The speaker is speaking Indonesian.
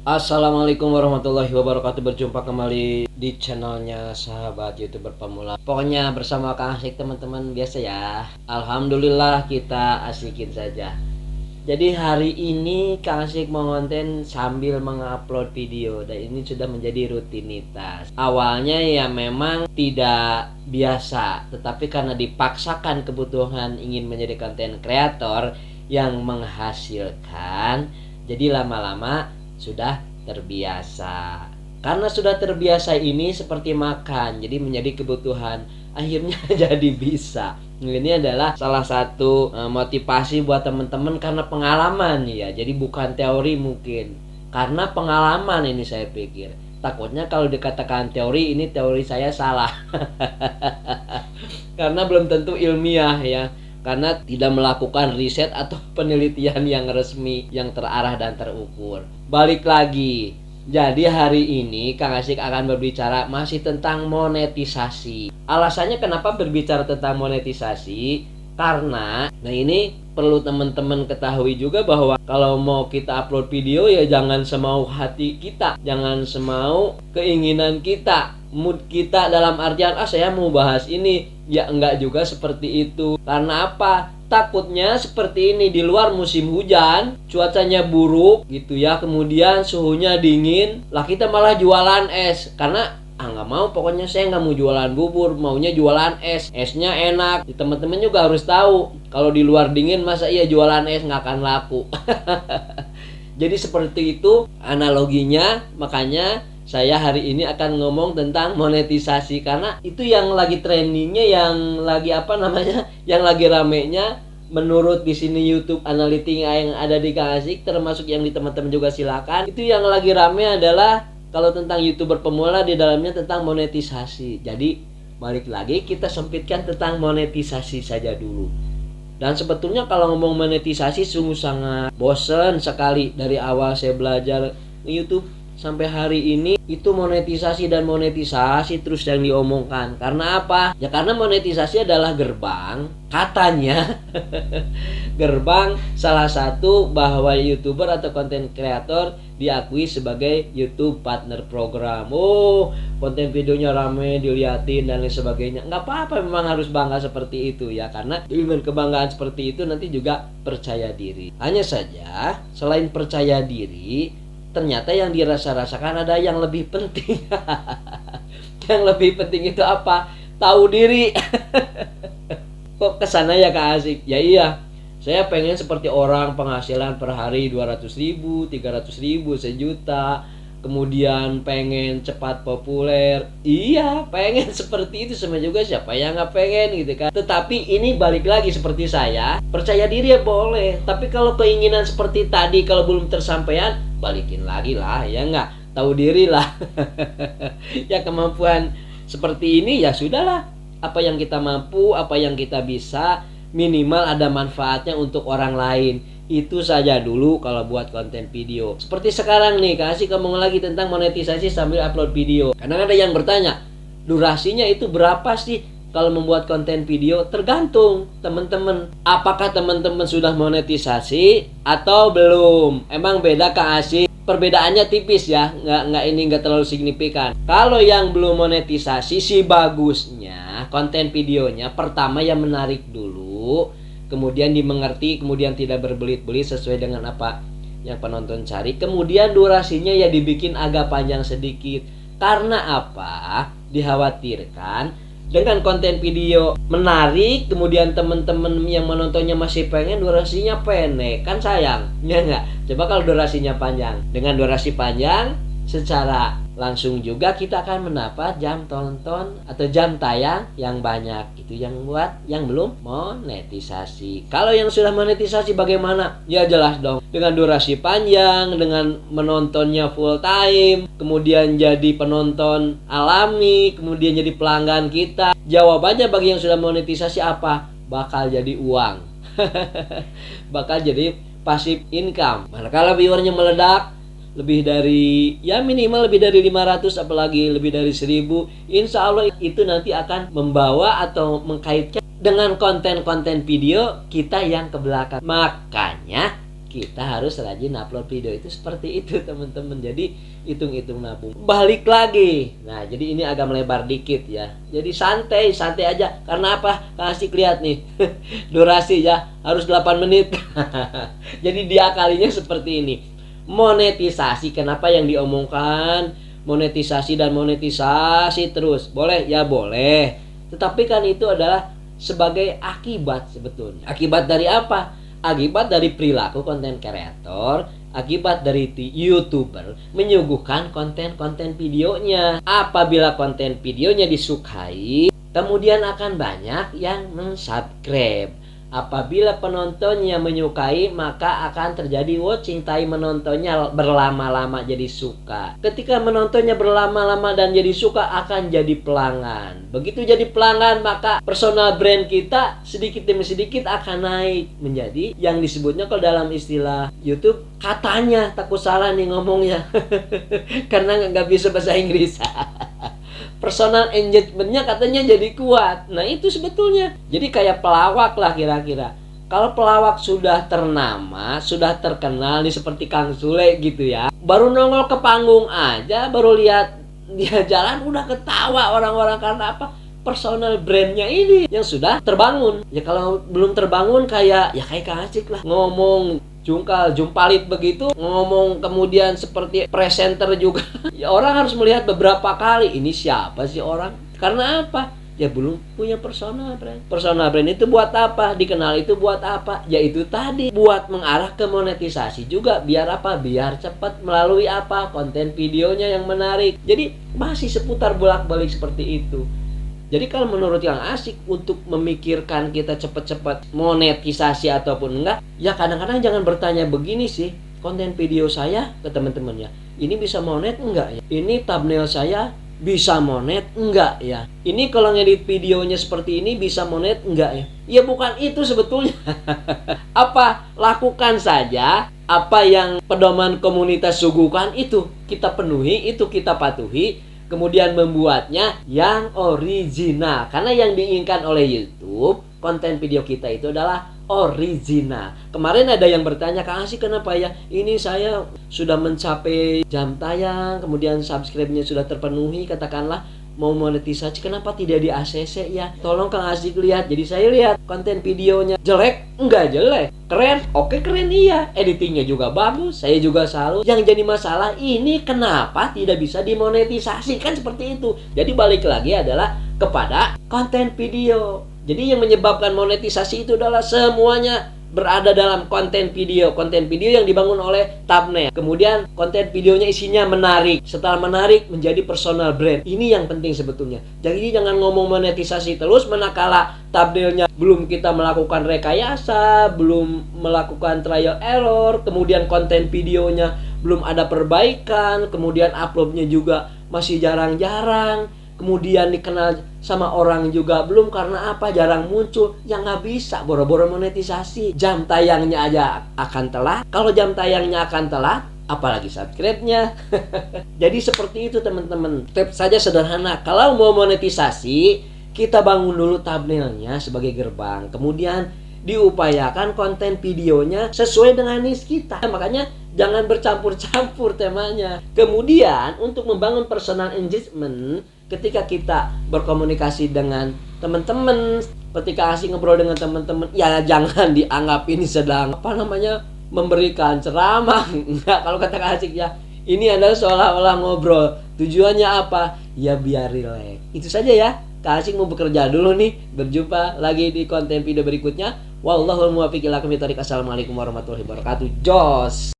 Assalamualaikum warahmatullahi wabarakatuh. Berjumpa kembali di channelnya sahabat youtuber pemula. Pokoknya bersama Kang Asik teman-teman biasa ya. Alhamdulillah kita asikin saja. Jadi hari ini Kang Asik mau konten sambil mengupload video. Dan ini sudah menjadi rutinitas. Awalnya ya memang tidak biasa, tetapi karena dipaksakan kebutuhan ingin menjadi konten kreator yang menghasilkan, jadi lama-lama sudah terbiasa. Karena sudah terbiasa ini seperti makan, jadi menjadi kebutuhan. Akhirnya jadi bisa. Ini adalah salah satu motivasi buat teman-teman karena pengalaman ya. Jadi bukan teori mungkin. Karena pengalaman ini saya pikir. Takutnya kalau dikatakan teori, ini teori saya salah. Karena belum tentu ilmiah ya. Karena tidak melakukan riset atau penelitian yang resmi, yang terarah dan terukur. Balik lagi. Jadi hari ini Kang Asik akan berbicara masih tentang monetisasi. Alasannya kenapa berbicara tentang monetisasi? Karena, nah ini perlu teman-teman ketahui juga bahwa kalau mau kita upload video ya jangan semau hati kita, jangan semau keinginan kita, mood kita dalam artian saya mau bahas ini, ya enggak juga seperti itu. Karena apa? Takutnya seperti ini, di luar musim hujan, cuacanya buruk gitu ya, kemudian suhunya dingin, lah kita malah jualan es. Karena nggak mau, pokoknya saya nggak mau jualan bubur, maunya jualan es. Esnya enak. Teman-teman juga harus tahu, kalau di luar dingin masa iya jualan es, nggak akan laku. Jadi seperti itu analoginya. Makanya saya hari ini akan ngomong tentang monetisasi, karena itu yang lagi trendingnya, yang lagi yang lagi ramenya menurut di sini YouTube Analytics yang ada di Kang Asik, termasuk yang di teman-teman juga silakan. Itu yang lagi rame adalah kalau tentang YouTuber pemula, di dalamnya tentang monetisasi. Jadi balik lagi kita sempitkan tentang monetisasi saja dulu. Dan sebetulnya kalau ngomong monetisasi sungguh sangat bosen sekali. Dari awal saya belajar YouTube sampai hari ini itu monetisasi dan monetisasi terus yang diomongkan. Karena apa? Ya karena monetisasi adalah gerbang, katanya gerbang salah satu bahwa YouTuber atau konten kreator diakui sebagai YouTube Partner Program. Oh, konten videonya rame, diliatin dan lain sebagainya. Nggak apa-apa, memang harus bangga seperti itu ya. Karena dengan kebanggaan seperti itu nanti juga percaya diri. Hanya saja selain percaya diri, ternyata yang dirasa-rasakan ada yang lebih penting. Yang lebih penting itu apa? Tahu diri. Kok kesana ya Kak Asik? Ya iya, saya pengen seperti orang penghasilan per hari 200.000, 300.000, 1 juta. Kemudian pengen cepat populer. Iya, pengen seperti itu. Sama juga siapa yang nggak pengen gitu kan. Tetapi ini balik lagi seperti saya, percaya diri ya boleh. Tapi kalau keinginan seperti tadi kalau belum tersampaian, balikin lagi lah ya, nggak tahu diri lah. Ya kemampuan seperti ini ya sudahlah, apa yang kita mampu, apa yang kita bisa, minimal ada manfaatnya untuk orang lain. Itu saja dulu kalau buat konten video. Seperti sekarang nih, kasih ngomong lagi tentang monetisasi sambil upload video. Kadang ada yang bertanya, durasinya itu berapa sih kalau membuat konten video? Tergantung teman-teman. Apakah teman-teman sudah monetisasi atau belum? Emang beda Kak Asik? Perbedaannya tipis ya, nggak terlalu signifikan. Kalau yang belum monetisasi sih bagusnya konten videonya pertama ya menarik dulu, kemudian dimengerti, kemudian tidak berbelit-belit sesuai dengan apa yang penonton cari. Kemudian durasinya ya dibikin agak panjang sedikit. Karena apa? Dikhawatirkan dengan konten video menarik, kemudian teman-teman yang menontonnya masih pengen, durasinya pendek, kan sayang, ya enggak? Coba kalau durasinya panjang. Dengan durasi panjang, secara langsung juga kita akan mendapat jam tonton atau jam tayang yang banyak. Itu yang buat yang belum monetisasi. Kalau yang sudah monetisasi bagaimana? Ya jelas dong, dengan durasi panjang, dengan menontonnya full time, kemudian jadi penonton alami, kemudian jadi pelanggan kita. Jawabannya bagi yang sudah monetisasi apa? Bakal jadi uang. Bakal jadi passive income. Manakala viewernya meledak lebih dari, ya minimal lebih dari 500, apalagi lebih dari 1000, insya Allah itu nanti akan membawa atau mengkaitkan dengan konten-konten video kita yang ke belakang. Makanya kita harus rajin upload video. Itu seperti itu teman-teman. Jadi hitung-hitung nabung. Balik lagi. Nah, jadi ini agak melebar dikit ya. Jadi santai aja. Karena apa? Kasih lihat nih. Durasi ya, harus 8 menit. Jadi diakalinya seperti ini. Monetisasi, kenapa yang diomongkan monetisasi dan monetisasi terus? Boleh? Ya boleh. Tetapi kan itu adalah sebagai akibat sebetulnya. Akibat dari apa? Akibat dari perilaku konten kreator, akibat dari YouTuber menyuguhkan konten-konten videonya. Apabila konten videonya disukai, kemudian akan banyak yang mensubscribe. Apabila penontonnya menyukai, maka akan terjadi watching time, menontonnya berlama-lama jadi suka. Ketika menontonnya berlama-lama dan jadi suka, akan jadi pelanggan. Begitu jadi pelanggan, maka personal brand kita sedikit demi sedikit akan naik menjadi yang disebutnya kalau dalam istilah YouTube, katanya takut salah nih ngomongnya karena nggak bisa bahasa Inggris. Personal engagementnya katanya jadi kuat. Nah itu sebetulnya jadi kayak pelawak lah kira-kira. Kalau pelawak sudah ternama, sudah terkenal nih seperti Kang Sule gitu ya, baru nongol ke panggung aja, baru lihat dia jalan udah ketawa orang-orang. Karena apa? Personal brandnya ini yang sudah terbangun. Ya kalau belum terbangun kayak Kang Acik lah, ngomong jungkal jumpalit begitu, ngomong kemudian seperti presenter juga. Ya orang harus melihat beberapa kali, ini siapa sih orang? Karena apa? Ya belum punya personal brand. Personal brand itu buat apa? Dikenal itu buat apa? Ya itu tadi, buat mengarah ke monetisasi juga. Biar apa? Biar cepat melalui apa? Konten videonya yang menarik. Jadi masih seputar bolak-balik seperti itu. Jadi kalau menurut yang asik untuk memikirkan kita cepat-cepat monetisasi ataupun enggak, ya kadang-kadang jangan bertanya begini sih, konten video saya ke teman-temannya, ini bisa monet enggak ya? Ini thumbnail saya bisa monet enggak ya? Ini kalau ngedit videonya seperti ini bisa monet enggak ya? Ya bukan itu sebetulnya. Apa? Lakukan saja apa yang pedoman komunitas suguhkan, itu kita penuhi, itu kita patuhi. Kemudian membuatnya yang original. Karena yang diinginkan oleh YouTube, konten video kita itu adalah original. Kemarin ada yang bertanya, Kang Asik kenapa ya? Ini saya sudah mencapai jam tayang, kemudian subscribe-nya sudah terpenuhi, katakanlah mau monetisasi, kenapa tidak di ACC ya? Tolong Kang Asik lihat. Jadi saya lihat konten videonya jelek, enggak jelek. Keren, oke keren iya. Editingnya juga bagus, saya juga salut. Yang jadi masalah ini kenapa tidak bisa dimonetisasi, kan seperti itu. Jadi balik lagi adalah kepada konten video. Jadi yang menyebabkan monetisasi itu adalah semuanya berada dalam konten video yang dibangun oleh thumbnail. Kemudian konten videonya isinya menarik. Setelah menarik menjadi personal brand. Ini yang penting sebetulnya. Jadi jangan ngomong monetisasi terus manakala thumbnailnya belum kita melakukan rekayasa, belum melakukan trial error, kemudian konten videonya belum ada perbaikan, kemudian uploadnya juga masih jarang-jarang. Kemudian dikenal sama orang juga belum, karena apa? Jarang muncul. Ya nggak bisa, boro-boro monetisasi. Jam tayangnya aja akan telat. Kalau jam tayangnya akan telat, apalagi subscribe-nya. Jadi seperti itu teman-teman. Tips saja sederhana. Kalau mau monetisasi, kita bangun dulu thumbnailnya sebagai gerbang. Kemudian diupayakan konten videonya sesuai dengan niche kita. Makanya jangan bercampur-campur temanya. Kemudian untuk membangun personal engagement, ketika kita berkomunikasi dengan teman-teman, ketika asik ngobrol dengan teman-teman, ya jangan dianggap ini sedang memberikan ceramah. Enggak, kalau kata Kak Asik ya, ini adalah seolah-olah ngobrol. Tujuannya apa? Ya biar rileks. Itu saja ya. Kak Asik mau bekerja dulu nih. Berjumpa lagi di konten video berikutnya. Wallahul muwaffiq ila aqwamit thoriq. Assalamualaikum warahmatullahi wabarakatuh. Jos.